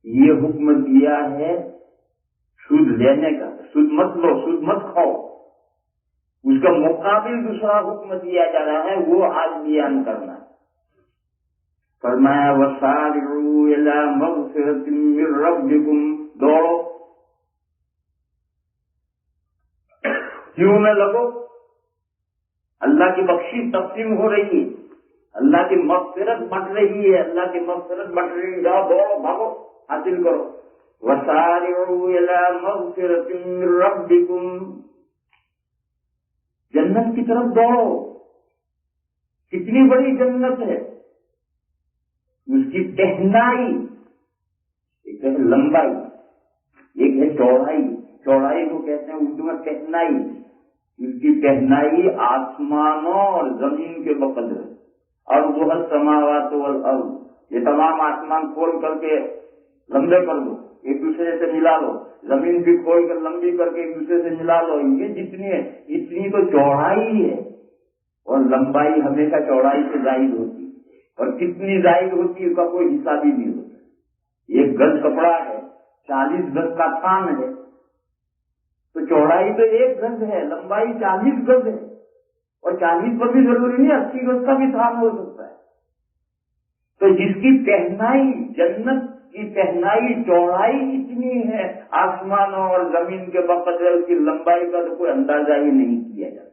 S2: یہ حکم دیا ہے سود لینے کا، سود مت لو، سود مت کھاؤ، اس کا مقابل دوسرا حکم دیا جا رہا ہے، وہ آج بیان کرنا ہے۔ فرمایا وَسَارِعُوا إِلَىٰ مَغْفِرَةٍ مِّن رَّبِّكُمْ، دوڑو، کیوں میں لگو؟ اللہ کی بخشش تقسیم ہو رہی ہے، اللہ کی مغفرت بٹ رہی ہے، اللہ کی مغفرت بٹ رہی ہے، جاؤ دوڑو، بھاگو، حاصل کرو۔ وَسَارِعُوا إِلَىٰ مَغْفِرَةٍ مِّن رَّبِّكُمْ، جنت کی طرف دوڑو۔ کتنی بڑی جنت ہے، اس کی تہنائی، ایک ہے لمبائی، ایک ہے چوڑائی، چوڑائی کو کہتے ہیں اردو میں تہنائی، اس کی تہنائی آسمانوں اور زمین کے بقدر، اور وہ السماوات والارض، یہ تمام آسمان کھول کر کے لمبے کر دو، ایک دوسرے سے ملا لو، زمین بھی کھول کر لمبی کر کے ایک دوسرے سے ملا لو، یہ جتنی ہے اتنی تو چوڑائی ہے، اور لمبائی ہمیشہ چوڑائی سے زائد ہوتی ہے، اور کتنی زائد ہوتی ہے اس کا کوئی حساب ہی نہیں ہوتا۔ ایک گز کپڑا ہے، 40 گز کا تھان ہے، تو چوڑائی تو 1 گز ہے، لمبائی 40 گز ہے، اور 40 پر بھی ضروری نہیں 80 گز کا بھی تھان ہو سکتا ہے۔ تو جس کی تہنائی، جنت کی تہنائی چوڑائی اتنی ہے آسمانوں اور زمین کے بقدر، اس کی لمبائی کا تو کوئی اندازہ ہی نہیں کیا جاتا۔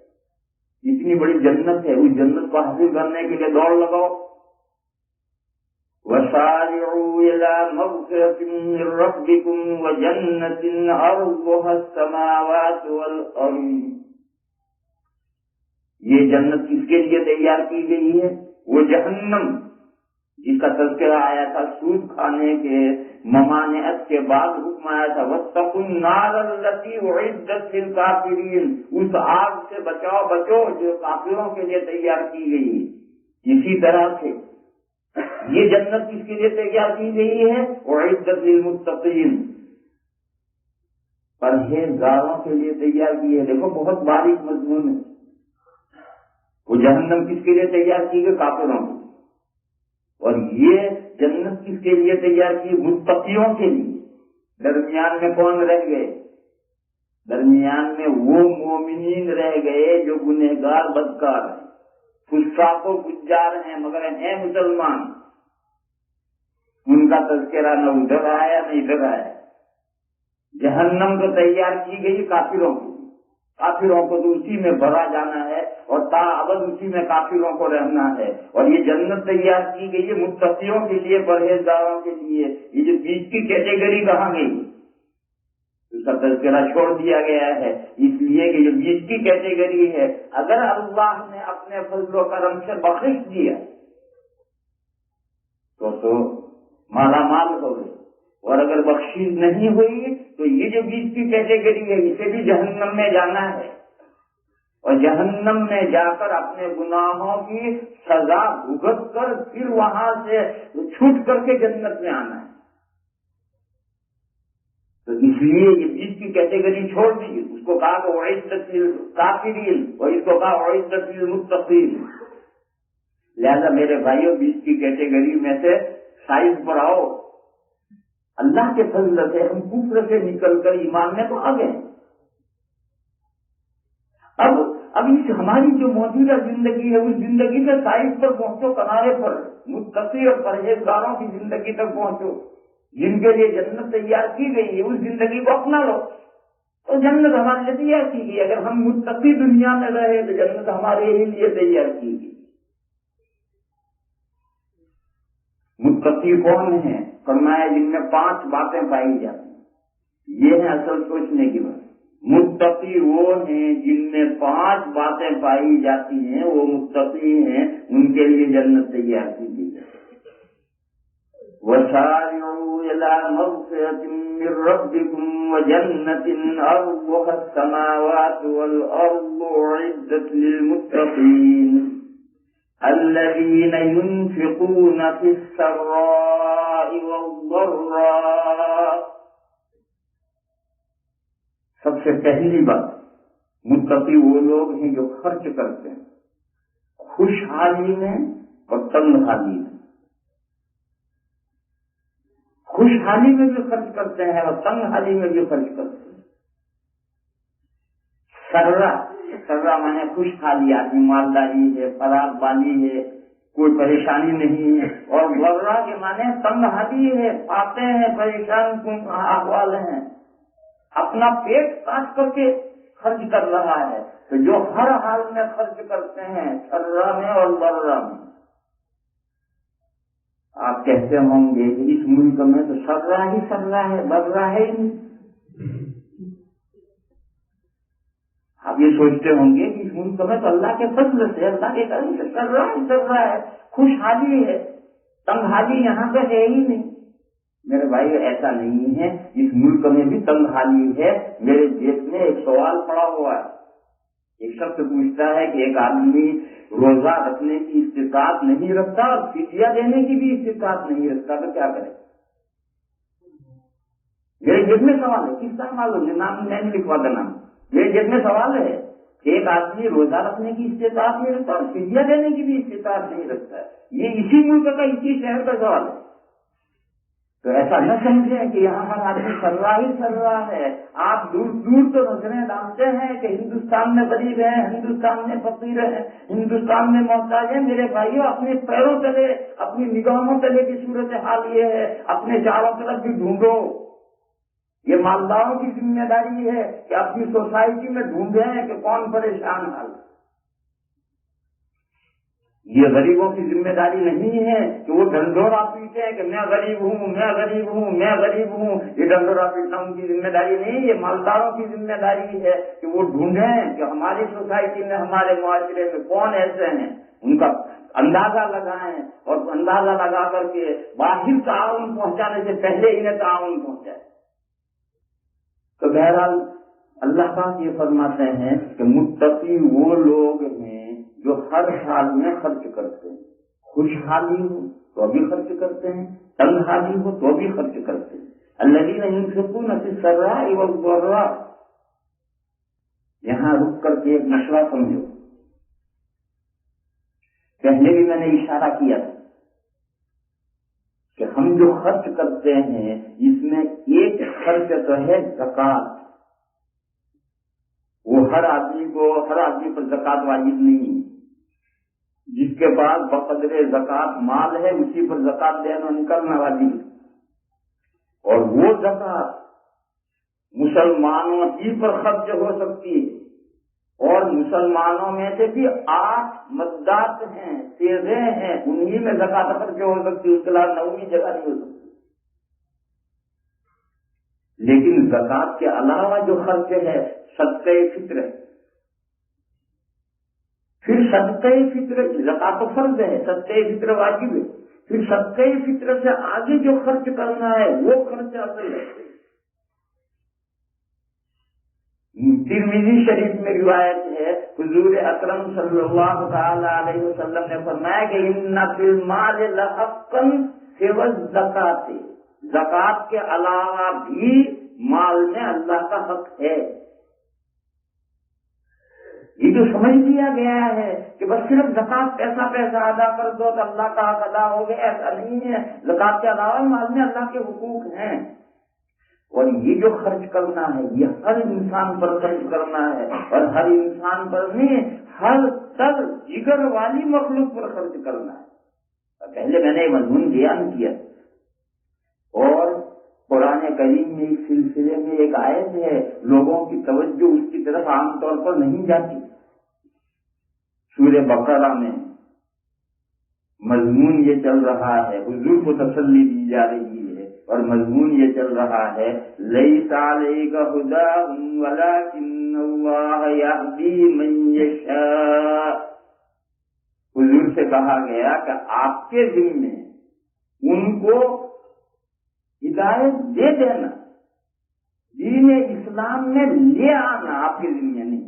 S2: اتنی بڑی جنت ہے، اس جنت کو حاصل کرنے کے لیے دوڑ لگاؤ۔ وَسَارِعُوا إِلَىٰ مَغْفِرَةٍ مِّن رَّبِّكُمْ وَجَنَّةٍ عَرْضُهَا السَّمَاوَاتُ وَالْأَرْضُ، یہ جنت کس کے لیے تیار کی گئی ہے؟ وہ جہنم جس کا تذکرہ آیا تھا سود کھانے کے ممانعت کے بعد حکم آیا تھا وَاتَّقُوا النَّارَ الَّتِي أُعِدَّتْ لِلْكَافِرِينَ، اس آگ سے بچو جو کافروں کے لیے تیار کی گئی ہے۔ اسی طرح سے یہ جنت کس کے لیے تیار کی گئی ہے؟ اعدت للمتقین، پرہیزگاروں کے لیے تیار کی ہے. دیکھو بہت باریک مضمون ہے. وہ جہنم کس کے لیے تیار کی گئی؟ کافروں کے لیے. اور یہ جنت کس کے لیے تیار کی؟ متقیوں کے لیے. درمیان میں کون رہ گئے؟ درمیان میں وہ مومنین رہ گئے جو گنہگار بدکار ہیں، فساق و فجار ہیں مگر ہیں مسلمان. ان کا تذکرہ نہ ادھر آیا نہ ادھر آیا. جہنم تو تیار کی گئی کافروں کی. کافروں کو تو اسی میں بھرا جانا ہے اور تاابد اسی میں کافروں کو رہنا ہے. اور یہ جنت تیار کی گئی ہے متقیوں کے لیے، پرہیزگاروں کے لیے. یہ جو بیچ کی کیٹیگری کہاں گئی؟ اس کا تذکرہ چھوڑ دیا گیا ہے، اس لیے کہ جو بیچ کی کیٹیگری ہے اگر اللہ نے اپنے فضل و کرم سے بخش دیا تو مالا مال ہو گئے، اور اگر بخشش نہیں ہوئی تو یہ جو بیچ کی کیٹیگری ہے اسے بھی جہنم میں جانا ہے، اور جہنم میں جا کر اپنے گناہوں کی سزا بھگت کر پھر وہاں سے چھوٹ کر کے جنت میں آنا ہے. تو اس لیے یہ بیچ کی کیٹیگری چھوڑ دی. اس کو کہا کہ اعدت للکافرین اور اس کو کہا اعدت للمتقین. لہذا میرے بھائیوں بیچ کی کیٹیگری میں سے سائز پر آؤ. اللہ کے فضل سے ہم کفر سے نکل کر ایمان میں تو آ گئے. اب اس ہماری جو موجودہ زندگی ہے اس زندگی سے سائز پر پہنچو، کنارے پر متقی اور پرہیزگاروں کی زندگی تک پہنچو جن کے لیے جنت تیار کی گئی ہے. اس زندگی کو اپنا لو تو جنت ہمارے لیے تیار کی گئی. اگر ہم متقی دنیا میں رہے تو جنت ہمارے ہی لیے تیار کی گئی. متقی کون ہیں؟ فرمایا جن میں 5 باتیں پائی جاتی ہیں. یہ ہے اصل سوچنے کی بات. متقی وہ ہیں جن میں 5 باتیں پائی جاتی ہیں، وہ متقی ہیں، ان کے لیے جنت تیار کی گئی ہے. وَسَارِعُوا إِلَىٰ مَغْفِرَةٍ مِّن رَّبِّكُمْ وَجَنَّةٍ عَرْضُهَا السَّمَاوَاتُ وَالْأَرْضُ أُعِدَّتْ لِلْمُتَّقِينَ الَّذِينَ يُنفِقُونَ فِي السَّرَّاءِ وَالضَّرَّاءِ. سب سے پہلی بات، متقی وہ لوگ ہیں جو خرچ کرتے ہیں خوشحالی میں اور تنگحالی میں. خوشحالی میں بھی خرچ کرتے ہیں اور تنگحالی میں بھی خرچ کرتے ہیں. سرا مانے خوشحالی، آدمی مالداری ہے، فراغ بالی ہے، کوئی پریشانی نہیں ہے. اور ضرہ کے مانے تنگحالی ہے، آتے ہیں پریشان احوال ہیں، اپنا پیٹ کاٹ کر کے خرچ کر رہا ہے. تو جو ہر حال میں خرچ کرتے ہیں سرا میں اور ضرہ میں. آپ کہتے ہوں گے کہ اس ملک میں تو سرا ہی سرا ہے، ضرہ ہے ہی نہیں. آپ یہ سوچتے ہوں گے کہ اس ملک میں تو اللہ کے فضل سے، اللہ کے کرم سے سرا ہی سرا ہے، خوشحالی ہے، تنگحالی یہاں پہ ہے ہی نہیں. میرے بھائی ایسا نہیں ہے، اس ملک میں بھی تنگحالی ہے. میرے جیب میں ایک سوال پڑا ہوا ہے. ایک شخص پوچھتا ہے کہ ایک آدمی روزہ رکھنے کی استطاعت نہیں رکھتا اور فدیہ دینے کی بھی استطاعت نہیں رکھتا تو کیا کرے؟ میرے جیب میں سوال ہے. کس طرح معلوم؟ نام میں نہیں لکھوا دینا. میرے جیب میں سوال ہے کہ ایک آدمی روزہ رکھنے کی استطاعت نہیں رکھتا اور فدیہ دینے کی بھی استطاعت نہیں رکھتا. یہ اسی ملک کا، اسی شہر کا سوال ہے. تو ایسا نہ سمجھیں کہ یہاں ہر آدمی سرا ہی سرا ہے. آپ دور دور تو نظریں ڈالتے ہیں کہ ہندوستان میں غریب ہیں، ہندوستان میں فقیر ہیں، ہندوستان میں محتاج ہیں. میرے بھائیوں اپنے پیروں تلے، اپنی نگاہوں تلے کی صورت حال یہ ہے. اپنے چاروں طرف بھی ڈھونڈو. یہ مالداروں کی ذمہ داری ہے کہ اپنی سوسائٹی میں ڈھونڈیں کہ کون پریشان حال. یہ غریبوں کی ذمہ داری نہیں ہے کہ وہ ڈنڈورا پیٹے ہیں کہ میں غریب ہوں، میں غریب ہوں، میں غریب ہوں. یہ ڈنڈورا پیٹنا ان کی ذمہ داری نہیں. یہ مالداروں کی ذمہ داری ہے کہ وہ ڈھونڈیں کہ ہماری سوسائٹی میں، ہمارے معاشرے میں کون ایسے ہیں، ان کا اندازہ لگائیں اور اندازہ لگا کر کے باہر تعاون پہنچانے سے پہلے انہیں تعاون پہنچائے. تو بہرحال اللہ پاک یہ فرماتے ہیں کہ متقی وہ لوگ ہیں جو ہر حال میں خرچ کرتے ہیں. خوشحالی ہو تو بھی خرچ کرتے ہیں، تنگحالی ہو تو بھی خرچ کرتے ہیں. الذین ينفقون فی السراء والضراء یہاں رک کر کے ایک مسئلہ سمجھو. پہلے بھی میں نے اشارہ کیا تھا کہ ہم جو خرچ کرتے ہیں اس میں ایک خرچ تو ہے زکوٰۃ. وہ ہر آدمی پر زکوٰۃ واجب نہیں. جس کے پاس بقدر زکوٰۃ مال ہے اسی پر زکوٰۃ دینا نکلنا واجب ہے. اور وہ زکوٰۃ مسلمانوں ہی پر خرچ ہو سکتی ہے. اور مسلمانوں میں سے بھی 8 مدات ہیں، صیغے ہیں، انہی میں زکوٰۃ خرچ ہو سکتی ہے، اس کے علاوہ 9ویں جگہ نہیں ہو سکتی. لیکن زکوٰۃ کے علاوہ جو خرچ ہے صدقہ فطر ہے. پھر صدقہ فطر، زکوٰۃ تو فرض ہے، صدقہ فطر واجب ہے. پھر صدقہ فطر سے آگے جو خرچ کرنا ہے وہ خرچ اصل ہے. ترمذی شریف میں روایت ہے، حضور اکرم صلی اللہ تعالی علیہ وسلم نے فرمایا کہ ان فی المال لحقا سوى الزکوٰۃ، زکوٰۃ کے علاوہ بھی مال میں اللہ کا حق ہے. یہ جو سمجھ لیا گیا ہے کہ بس صرف زکوٰۃ پیسہ ادا کر دو تو اللہ کا حق ادا ہو گیا، ایسا نہیں ہے. زکوٰۃ کے علاوہ مال میں اللہ کے حقوق ہیں. اور یہ جو خرچ کرنا ہے یہ ہر انسان پر خرچ کرنا ہے، اور ہر انسان پر نہیں، ہر تر جگر والی مخلوق پر خرچ کرنا ہے. پہلے میں نے یہ مضمون بیان کیا. اور قرآن کریم میں اس سلسلے میں ایک آیت ہے، لوگوں کی توجہ اس کی طرف عام طور پر نہیں جاتی. سورہ بقرہ میں مضمون یہ چل رہا ہے، حضور کو تسلی دی جا رہی ہے، اور مضمون یہ چل رہا ہے لیس علیک ھداھم ولکن اللہ یہدی من یشاء. حضور سے کہا گیا کہ آپ کے ذمے ان کو ہدایت دے دینا، دین اسلام میں لے آنا آپ کے ذمے نہیں.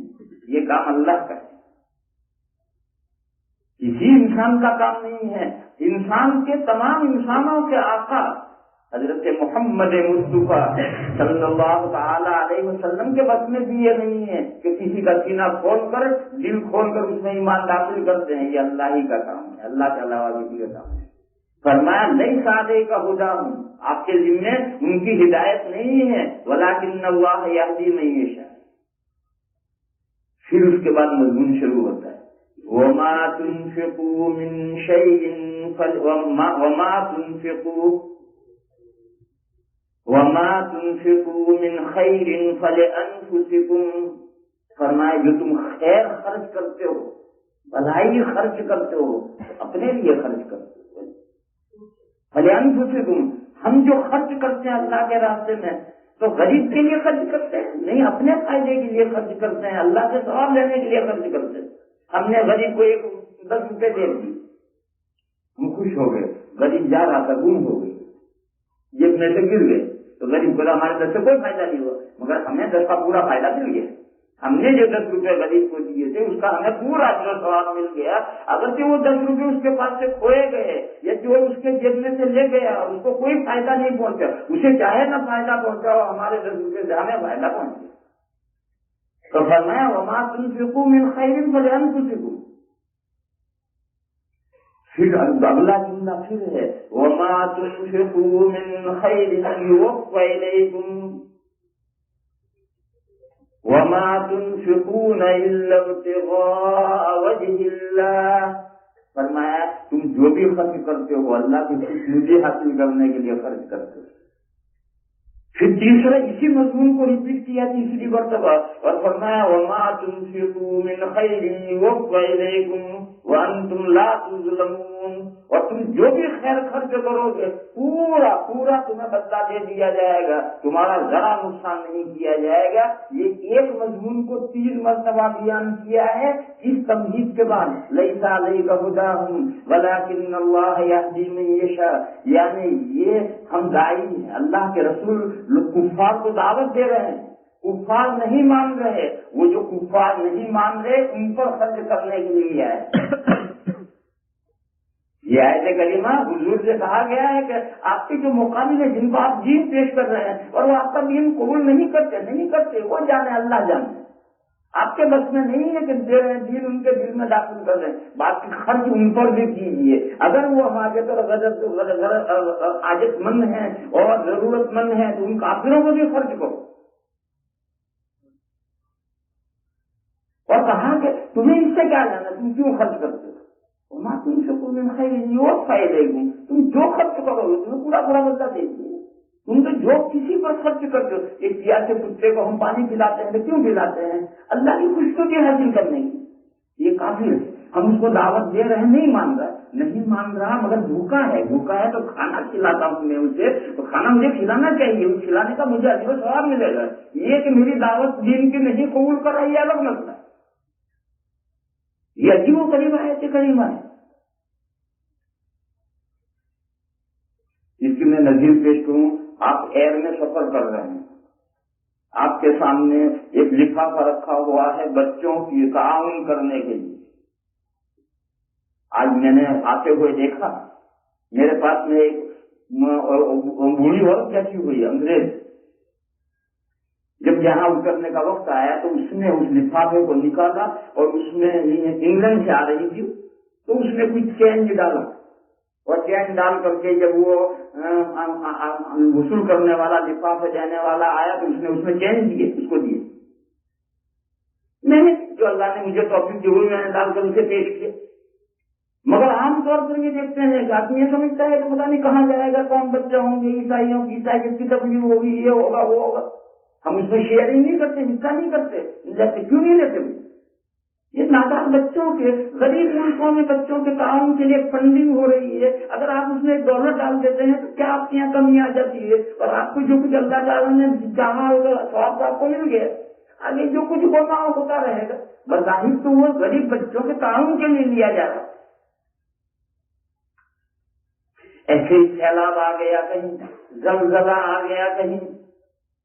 S2: یہ کام اللہ کا ہے، کسی انسان کا کام نہیں ہے. انسان کے تمام انسانوں کے آقا حضرت محمد مصطفیٰ صلی اللہ تعالی علیہ وسلم کے بس میں بھی یہ نہیں ہے کہ کسی کا سینہ کھول کر دل کھول کر اس میں ایمان داخل کرتے ہیں. یہ اللہ ہی کا کام ہے، اللہ کے علاوہ کسی کا کام ہے. فرمایا لیس علیک ھداھم، آپ کے ذمے ان کی ہدایت نہیں ہے، ولکن اللہ یہدی من یشاء. پھر اس کے بعد مضمون شروع ہوتا ہے وما تنفقوا من شيء وما تنفقوا من خير فلأنفسكم. فرمائے جو تم خیر خرچ کرتے ہو، بھلائی خرچ کرتے ہو، اپنے لیے خرچ کرتے ہو. فلأنفسكم، ہم جو خرچ کرتے ہیں اللہ کے راستے میں تو غریب کے لیے خرچ کرتے ہیں نہیں، اپنے فائدے کے لیے خرچ کرتے ہیں، اللہ سے ثواب لینے کے لیے خرچ کرتے ہیں. ہم نے غریب کو 10 روپے دے دی، ہم خوش ہو گئے. غریب جا رہا تھا، گم ہو گئی، جیب میں سے گر گئے تو غریب کو ہمارے 10 سے کوئی فائدہ نہیں ہوا، مگر ہمیں 10 کا پورا فائدہ مل گیا. ہم نے جو 10 روپے غریب کو دیے تھے اس کا ہمیں پورا اجر و ثواب مل گیا. اگرچہ وہ 10 روپے اس کے پاس سے کھوئے گئے یا جو اس کے جیب میں سے لے گیا اور اس کو کوئی فائدہ نہیں پہنچا، اسے چاہے نہ فائدہ پہنچا ہو، ہمارے 10 روپے سے ہمیں فائدہ پہنچا. تو فرمایا وما تنفقوا من خیر فلأنفسکم. پھر اگلا جملہ پھر ہے وما تنفقوا من خیر یوفى الیکم وما تنفقون الا ابتغاء وجه اللہ. فرمایا تم جو بھی خرچ کرتے ہو اللہ کی خوشنودی حاصل کرنے کے لیے خرچ کرتے ہو. پھر تیسرا اسی مضمون کو ریپیٹ کیا تیسری مرتبہ اور فرمایا وما تنفقوا من خیر یوفى الیکم وانتم لا تظلمون. اور تم جو بھی خیر خرچ کرو گے پورا تمہیں بدلہ دے دیا جائے گا، تمہارا ذرا نقصان نہیں کیا جائے گا. یہ ایک مضمون کو 3 مرتبہ بیان کیا ہے اس تمہید کے بعد لیس علیک ھداھم ولکن اللہ یہدی من یشاء. یعنی یہ ہم داعی ہیں، اللہ کے رسول کفار کو دعوت دے رہے ہیں. کفار نہیں مان رہے، وہ جو کفار نہیں مان رہے ان پر خرچ کرنے کے لیے ہے. یہ آیت کریمہ حضور سے کہا گیا ہے کہ آپ کے جو مقابل ہیں جن کو آپ دین پیش کر رہے ہیں اور وہ آپ کا دین قبول نہیں کرتے وہ جانے، اللہ جانے. آپ کے بس میں نہیں ہے کہ دین ان کے دل میں داخل کر دیں، باقی خرچ ان پر بھی کیجیے۔ اگر وہ حاجت اور حاجت مند ہیں اور ضرورت مند ہیں تو ان کافروں کو بھی خرچ کرو۔ اور کہا کہ تمہیں اس سے کیا جانا، تم کیوں خرچ کرتے ہو؟ ماں تم سے کوئی خیر اور فائدے گی، تم جو خرچ کرو گے تمہیں پورا پورا بدلہ دے گی۔ تم تو جو کسی پر خرچ کرتے ہو، ایک پیاسے کتے کو ہم پانی پلاتے ہیں تو کیوں پلاتے ہیں؟ اللہ کی خوشنودی حاصل کرنے کی۔ یہ کافی ہے، ہم اس کو دعوت دے رہے ہیں، نہیں مان رہا مگر بھوکا ہے تو کھانا کھلاتا ہوں میں اسے، تو کھانا مجھے کھلانا چاہیے، اس کھلانے کا مجھے اجر و ثواب ملے گا۔ یہ کہ میری دعوت دین کی نہیں قبول کر رہا، یہ الگ مسئلہ ہے۔ یہ عجیب و غریب آیت کریمہ ہے۔ اس کی میں نظیر پیش کروں، آپ ایئر میں سفر کر رہے ہیں، آپ کے سامنے ایک لفافہ رکھا ہوا ہے بچوں کی تعاون کرنے کے لیے۔ آج میں نے آتے ہوئے دیکھا، میرے پاس میں ایک بوڑھی عورت بیٹھی ہوئی ہے انگریز، جب یہاں اترنے کا وقت آیا تو اس نے اس لفافے کو نکالا اور اس میں انگلینڈ سے آ رہی تھی تو اس نے کچھ چینج ڈالا، اور چین ڈال کر کے جب وہ وصول کرنے والا لفافے دینے والا آیا تو اس نے چین دیے، اس کو دیے۔ میں نے جو اللہ نے مجھے توفیق دی ہوئی میں نے ڈال کر اسے پیش کیا۔ مگر عام طور پر یہ دیکھتے ہیں کہ آدمی یہ سمجھتا ہے کہ پتہ نہیں کہاں جائے گا، کون بچہ ہوں گے عیسائیوں کی، عیسائی کی تبلیغ ہوگی، یہ ہوگا وہ ہوگا، ہم اس میں شیئرنگ نہیں کرتے، حصہ نہیں کرتے، جیسے کیوں نہیں لیتے؟ یہ نادار بچوں کے، غریب ملکوں میں بچوں کے تعاون کے لیے فنڈنگ ہو رہی ہے، اگر آپ اس میں $1 ڈال دیتے ہیں تو کیا آپ کے یہاں کمی آ جاتی ہے؟ اور آپ کو جو کچھ اللہ تعالیٰ نے چاہا ہوگا ثواب آپ کو مل گیا، آگے جو کچھ ہونا ہوتا رہے گا۔ بظاہر تو وہ غریب بچوں کے تعاون کے لیے لیا جا رہا ہے۔ ایسے ہی سیلاب آ گیا کہیں، زلزلہ آ گیا کہیں،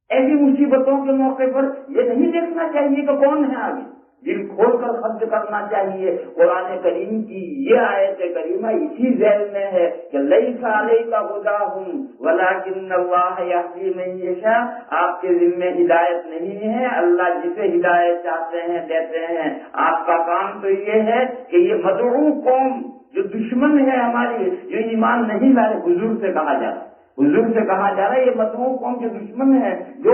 S2: ایسی مصیبتوں کے موقع پر یہ نہیں دیکھنا چاہیے کہ کون ہے آگے، دل کھول کر خرچ کرنا چاہیے۔ قرآن کریم کی یہ آیت کریمہ اسی ذیل میں ہے کہ لیس علیک ھداھم ولکن اللہ یہدی من یشاء، آپ کے ذمہ ہدایت نہیں ہے، اللہ جسے ہدایت چاہتے ہیں دیتے ہیں۔ آپ کا کام تو یہ ہے کہ یہ مدعو قوم جو دشمن ہے ہماری، جو ایمان نہیں لائے، حضور سے کہا جا رہا ہے یہ مدعو قوم جو دشمن ہے، جو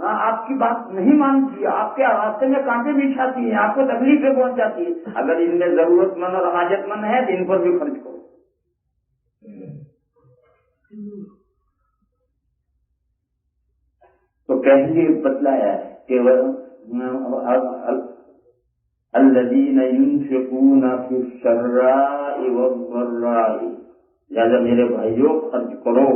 S2: آپ کی بات نہیں مانتی، آپ کے راستے میں کانٹے بچھاتی ہے، آپ کو تکلیف پہ پہنچاتی ہے، اگر ان میں ضرورت مند اور حاجت مند ہے تو ان پر بھی خرچ کرو۔ تو پہلے بتلایا کہ الذین ينفقون فی السراء والضراء، لہذا میرے بھائیوں خرچ کرو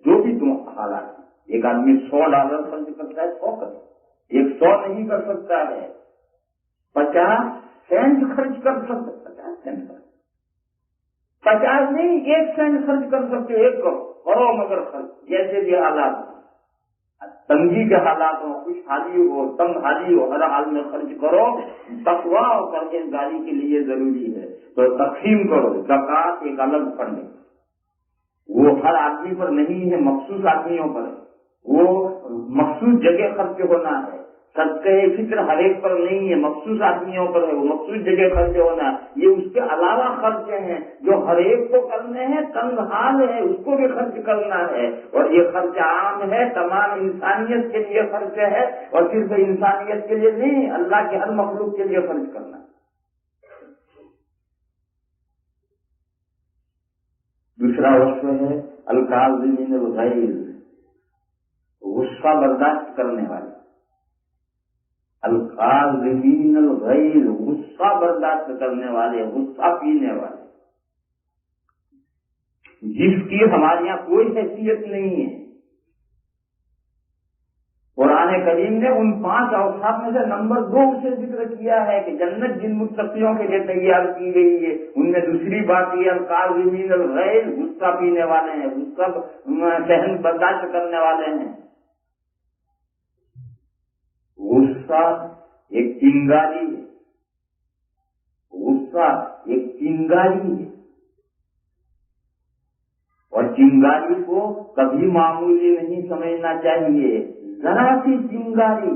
S2: جو بھی تم حالات۔ ایک آدمی $100 خرچ کرتا ہے، 100 کرے، 100 نہیں کر سکتا ہے، 50 سینٹ خرچ کر سکتا ہے، 50 سینٹ 50 نہیں 1 سینٹ خرچ کر سکتے، 1 کرو مگر خرچ جیسے بھی حالات، تنگی کے حالات ہو، خوشحالی ہو، تنگ حالی ہو، ہر حال میں خرچ کرو۔ تقویٰ اور پرہیزگاری کے لیے ضروری ہے، تو تقسیم کرو۔ زکوٰۃ ایک الگ فنڈ ہے، وہ ہر آدمی پر نہیں ہے، مخصوص آدمیوں پر ہے، وہ مخصوص جگہ خرچ ہونا ہے۔ صدقہ فطر ہر ایک پر نہیں ہے، مخصوص آدمیوں پر ہے، وہ مخصوص جگہ خرچ ہونا ہے۔ یہ اس کے علاوہ خرچے ہیں جو ہر ایک کو کرنے ہیں، تنگ حال ہے اس کو بھی خرچ کرنا ہے، اور یہ خرچ عام ہے، تمام انسانیت کے لیے خرچ ہے، اور صرف انسانیت کے لیے نہیں، اللہ کے ہر مخلوق کے لیے خرچ کرنا ہے۔ دوسرا وصف ہے الکاظمین الغیظ، غصہ برداشت کرنے والے۔ الکاظمین الغیظ، غصہ برداشت کرنے والے، غصہ پینے والے، جس کی ہمارے یہاں کوئی حیثیت نہیں ہے۔ قرآن کریم نے ان 5 اوصاف میں سے نمبر 2 سے ذکر کیا ہے کہ جنت جن متقیوں کے لیے تیار کی گئی ہے، ان میں دوسری بات یہ الکاظمین الغیظ، غصہ پینے والے ہیں، غصہ سہن برداشت کرنے والے ہیں۔ غصہ ایک چنگاری ہے، غصہ ایک چنگاری ہے، اور چنگاری کو کبھی معمولی نہیں سمجھنا چاہیے۔ ذرا سی چنگاری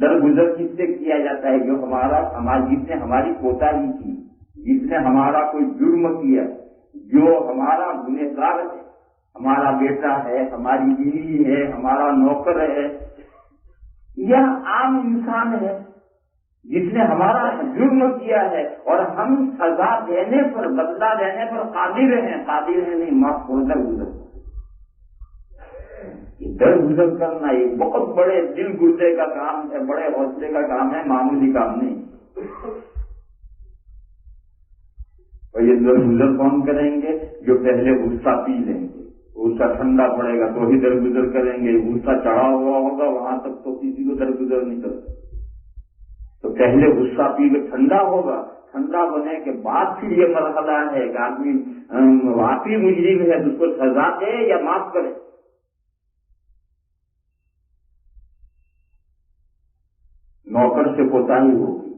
S2: درگزر کس سے کیا جاتا ہے؟ جو جس نے ہماری کوتاہی کی، جس نے ہمارا کوئی جرم کیا، جو ہمارا گنہگار ہے، ہمارا بیٹا ہے، ہماری بیوی ہے، ہمارا نوکر ہے یا عام انسان ہے، جس نے ہمارا جرم کیا ہے اور ہم سزا دینے پر، بدلہ دینے پر قادر ہیں نہیں، معاف کرو، درگزر۔ درگزر کرنا یہ بہت بڑے دل گردے کا کام ہے، بڑے حوصلے کا کام ہے، معمولی کام نہیں۔ اور یہ درگزر کون کریں گے؟ جو پہلے غصہ پی لیں گے، غصہ ٹھنڈا پڑے گا تو ہی درگزر کریں گے، غصہ چڑھا ہوا ہوگا وہاں تک تو کسی کو درگزر نہیں کرتا۔ تو پہلے غصہ پی کے ٹھنڈا ہوگا، ٹھنڈا ہونے کے بعد پھر یہ مرحلہ ہے کہ آدمی واقعی مجرم ہے تو اس کو سزا دے یا معاف کرے۔ نوکر سے کوتاہی ہوگی،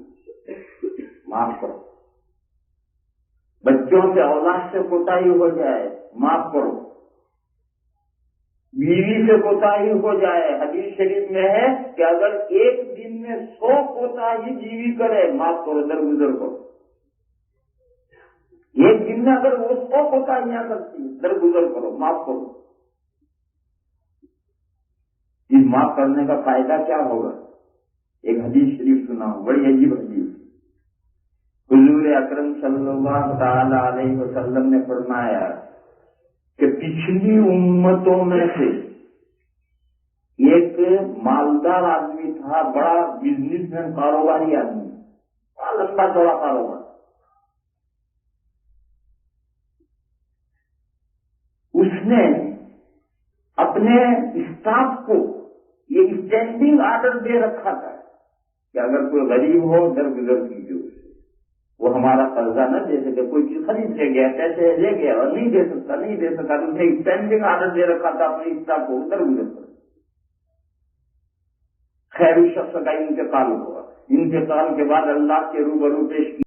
S2: معاف کرو۔ بچوں سے، اولاد سے کوتاہی ہو جائے، معاف کرو۔ بیوی سے کوتاہی ہو جائے، حدیث شریف میں ہے کہ اگر ایک دن میں 100 کوتاہی بیوی کرے، معاف کرو، درگزر کرو۔ ایک دن میں اگر وہ 100 کوتاہیاں کرتی ہے، درگزر کرو، معاف کرو۔ اس معاف کرنے کا فائدہ کیا ہوگا؟ ایک حدیث شریف سناؤ، بڑی عجیب حدیث۔ حضور اکرم صلی اللہ تعالی علیہ وسلم نے فرمایا کہ پچھلی امتوں میں سے ایک مالدار آدمی تھا، بڑا بزنس مین، کاروباری آدمی، بڑا لمبا چوڑا کاروبار۔ اس نے اپنے اسٹاف کو یہ اسٹینڈنگ آرڈر دے رکھا تھا کہ اگر کوئی غریب ہو درگزر کیجیے اسے، وہ ہمارا قرضہ نہ دے سکے، کوئی چیز خرید لے گیا، پیسے لے گیا اور نہیں دے سکتا، تو اسے اسٹینڈنگ آرڈر دے رکھا تھا اپنے اسٹاف کو درگزر کر۔ خیر اس شخص کا انتقال ہوا، انتقال کے بعد اللہ کے روبرو پیش